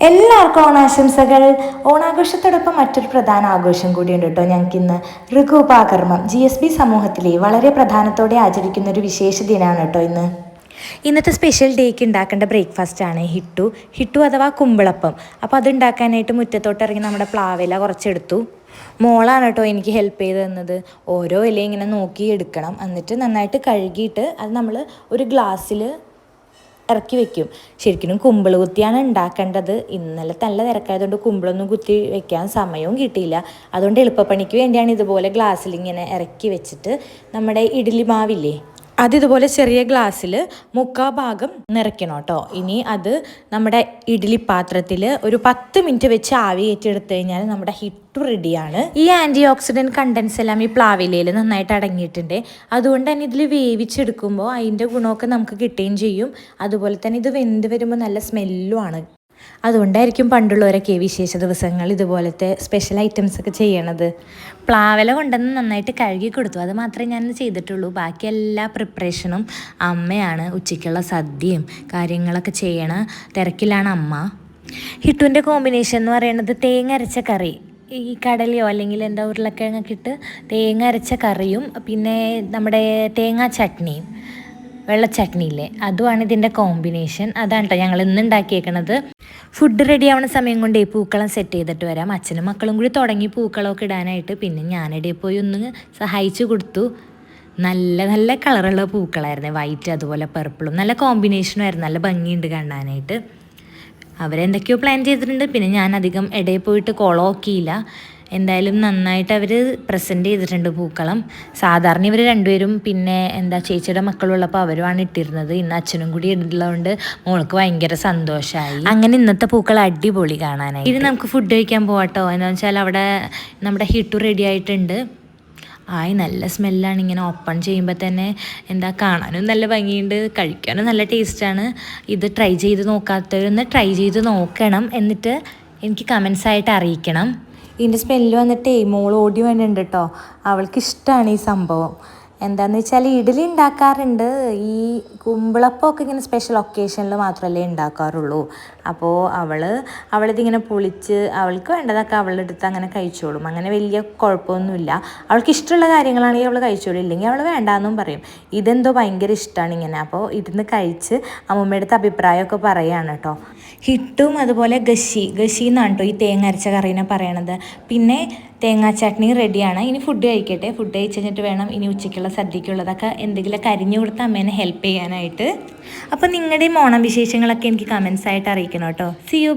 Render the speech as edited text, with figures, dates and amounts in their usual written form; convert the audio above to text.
എല്ലാവർക്കും ഓണാശംസകൾ. ഓണാഘോഷത്തോടൊപ്പം മറ്റൊരു പ്രധാന ആഘോഷം കൂടിയുണ്ട് കേട്ടോ ഞങ്ങൾക്കിന്ന്. ഋഗോപാകർമ്മം GSB സമൂഹത്തിലെ വളരെ പ്രധാനത്തോടെ ആചരിക്കുന്ന ഒരു വിശേഷ ദിനമാണ് കേട്ടോ ഇന്ന്. ഇന്നത്തെ സ്പെഷ്യൽ ഡേക്ക് ഉണ്ടാക്കേണ്ട ബ്രേക്ക്ഫാസ്റ്റാണ് ഹിട്ടു അഥവാ കുമ്പിളപ്പം. അപ്പോൾ അത് ഉണ്ടാക്കാനായിട്ട് മുറ്റത്തോട്ട് ഇറങ്ങി നമ്മുടെ പ്ലാവില കുറച്ചെടുത്തു. മോളാണ് കേട്ടോ എനിക്ക് ഹെൽപ്പ് ചെയ്ത് തന്നത്. ഓരോ ഇല ഇങ്ങനെ നോക്കി എടുക്കണം, എന്നിട്ട് നന്നായിട്ട് കഴുകിയിട്ട് അത് നമ്മൾ ഒരു ഗ്ലാസ്സിൽ ഇറക്കി വെക്കും. ശരിക്കും കുമ്പിൾ കുത്തിയാണ് ഉണ്ടാക്കേണ്ടത്. ഇന്നലെ നല്ല തിരക്കായതുകൊണ്ട് കുമ്പിളൊന്നും കുത്തി വെക്കാൻ സമയവും കിട്ടിയില്ല. അതുകൊണ്ട് എളുപ്പപ്പണിക്ക് വേണ്ടിയാണ് ഇതുപോലെ ഗ്ലാസ്സിൽ ഇങ്ങനെ ഇറക്കി വെച്ചിട്ട് നമ്മുടെ ഇഡ്ഡലി മാവില്ലേ അതിതുപോലെ ചെറിയ ഗ്ലാസ്സിൽ 3/4 ഭാഗം നിറയ്ക്കണം കേട്ടോ. ഇനി അത് നമ്മുടെ ഇഡ്ഡലി പാത്രത്തിൽ ഒരു 10 മിനിറ്റ് വെച്ച് ആവി കയറ്റിയെടുത്ത് കഴിഞ്ഞാൽ നമ്മുടെ ഹിട്ടു റെഡിയാണ്. ഈ ആൻറ്റി ഓക്സിഡൻറ്റ് കണ്ടൻസ് എല്ലാം ഈ പ്ലാവിലയിൽ നന്നായിട്ട് അടങ്ങിയിട്ടുണ്ട്. അതുകൊണ്ട് തന്നെ ഇതിൽ വേവിച്ചെടുക്കുമ്പോൾ അതിൻ്റെ ഗുണമൊക്കെ നമുക്ക് കിട്ടുകയും ചെയ്യും. അതുപോലെ തന്നെ ഇത് വെന്ത് വരുമ്പോൾ നല്ല സ്മെല്ലുമാണ്. അതുകൊണ്ടായിരിക്കും പണ്ടുള്ളവരൊക്കെ വിശേഷ ദിവസങ്ങൾ ഇതുപോലത്തെ സ്പെഷ്യൽ ഐറ്റംസ് ഒക്കെ ചെയ്യണത്. പ്ലാവില കൊണ്ടുവന്ന് നന്നായിട്ട് കഴുകി കൊടുത്തു. അത് മാത്രമേ ഞാൻ ചെയ്തിട്ടുള്ളൂ. ബാക്കി എല്ലാ പ്രിപ്പറേഷനും അമ്മയാണ്. ഉച്ചയ്ക്കുള്ള സദ്യയും കാര്യങ്ങളൊക്കെ ചെയ്യണ തിരക്കിലാണ് അമ്മ. ഹിട്ടുവിൻ്റെ കോമ്പിനേഷൻ എന്ന് പറയുന്നത് തേങ്ങ അരച്ച കറി, ഈ കടലയോ അല്ലെങ്കിൽ എന്താ ഉരുളക്കിഴങ്ങൊക്കെ ഇട്ട് തേങ്ങ അരച്ച കറിയും പിന്നെ നമ്മുടെ തേങ്ങാ ചട്നിയും വെള്ള ചട്നിയില്ലേ അതുമാണ് ഇതിൻ്റെ കോമ്പിനേഷൻ. അതാണ് കേട്ടോ ഞങ്ങൾ ഇന്ന് ഉണ്ടാക്കിയേക്കണത്. ഫുഡ് റെഡി ആവുന്ന സമയം കൊണ്ട് ഈ പൂക്കളം സെറ്റ് ചെയ്തിട്ട് വരാം. അച്ഛനും മക്കളും കൂടി തുടങ്ങി പൂക്കളമൊക്കെ ഇടാനായിട്ട്. പിന്നെ ഞാനിടയിൽ പോയി ഒന്ന് സഹായിച്ചു കൊടുത്തു. നല്ല നല്ല കളറുള്ള പൂക്കളായിരുന്നു, വൈറ്റ് അതുപോലെ പർപ്പിളും നല്ല കോമ്പിനേഷനും ആയിരുന്നു. നല്ല ഭംഗിയുണ്ട് കാണാനായിട്ട്. അവരെന്തൊക്കെയോ പ്ലാൻ ചെയ്തിട്ടുണ്ട്. പിന്നെ ഞാൻ അധികം ഇടയിൽ പോയിട്ട് കൊളമാക്കിയില്ല. എന്തായാലും നന്നായിട്ട് അവർ പ്രസൻറ്റ് ചെയ്തിട്ടുണ്ട് പൂക്കളം. സാധാരണ ഇവർ രണ്ടുപേരും പിന്നെ ചേച്ചിയുടെ മക്കളുള്ളപ്പോൾ അവരുമാണ് ഇട്ടിരുന്നത്. ഇന്ന് അച്ഛനും കൂടി ഇടുന്നതുകൊണ്ട് മോൾക്ക് ഭയങ്കര സന്തോഷമായി. അങ്ങനെ ഇന്നത്തെ പൂക്കളം അടിപൊളി കാണാനായി. ഇത് നമുക്ക് ഫുഡ് കഴിക്കാൻ പോകട്ടോ. എന്താണെന്ന് വെച്ചാൽ അവിടെ നമ്മുടെ ഹിട്ടു റെഡി ആയിട്ടുണ്ട്. നല്ല സ്മെല്ലാണ്. ഇങ്ങനെ ഓപ്പൺ ചെയ്യുമ്പോൾ തന്നെ കാണാനും നല്ല ഭംഗിയുണ്ട്, കഴിക്കാനും നല്ല ടേസ്റ്റാണ്. ഇത് ട്രൈ ചെയ്ത് നോക്കാത്തവരൊന്ന് ട്രൈ ചെയ്ത് നോക്കണം. എന്നിട്ട് എനിക്ക് കമൻസായിട്ട് അറിയിക്കണം. ഇതിൻ്റെ സ്മെല്ല് വന്നിട്ടേ മോൾ ഓടി വേണ്ടിയുണ്ട് കേട്ടോ. അവൾക്കിഷ്ടമാണ് ഈ സംഭവം. എന്താണെന്ന് വെച്ചാൽ ഇഡ്ഡലി ഉണ്ടാക്കാറുണ്ട്. ഈ കുമ്പിളപ്പമൊക്കെ ഇങ്ങനെ സ്പെഷ്യൽ ഒക്കേഷനിൽ മാത്രമല്ലേ ഉണ്ടാക്കാറുള്ളൂ. അപ്പോൾ അവളിതിങ്ങനെ പൊളിച്ച് അവൾക്ക് വേണ്ടതൊക്കെ അവളെടുത്ത് അങ്ങനെ കഴിച്ചോളും. അങ്ങനെ വലിയ കുഴപ്പമൊന്നുമില്ല. അവൾക്ക് ഇഷ്ടമുള്ള കാര്യങ്ങളാണെങ്കിൽ അവൾ കഴിച്ചോളും, ഇല്ലെങ്കിൽ അവൾ വേണ്ടാന്നും പറയും. ഇതെന്തോ ഭയങ്കര ഇഷ്ടമാണ് ഇങ്ങനെ. അപ്പോൾ ഇരുന്ന് കഴിച്ച് അമ്മൂമ്മയുടെ അടുത്ത് അഭിപ്രായമൊക്കെ പറയുകയാണ് കേട്ടോ. ഹിട്ടും അതുപോലെ ഗശി എന്നാണ് കേട്ടോ ഈ തേങ്ങ അരച്ച കറീനെ പറയണത്. പിന്നെ തേങ്ങാ ചട്നി റെഡിയാണ്. ഇനി ഫുഡ് കഴിക്കട്ടെ. ഫുഡ് കഴിച്ച് കഴിഞ്ഞിട്ട് വേണം ഇനി ഉച്ചയ്ക്കുള്ള സദ്യക്കുള്ളതൊക്കെ എന്തെങ്കിലുമൊക്കെ അരിഞ്ഞു കൊടുത്ത് അമ്മേനെ ഹെൽപ്പ് ചെയ്യാനായിട്ട്. അപ്പോൾ നിങ്ങളുടെയും ഓണം വിശേഷങ്ങളൊക്കെ എനിക്ക് കമൻസായിട്ട് അറിയിക്കണം കേട്ടോ. See U.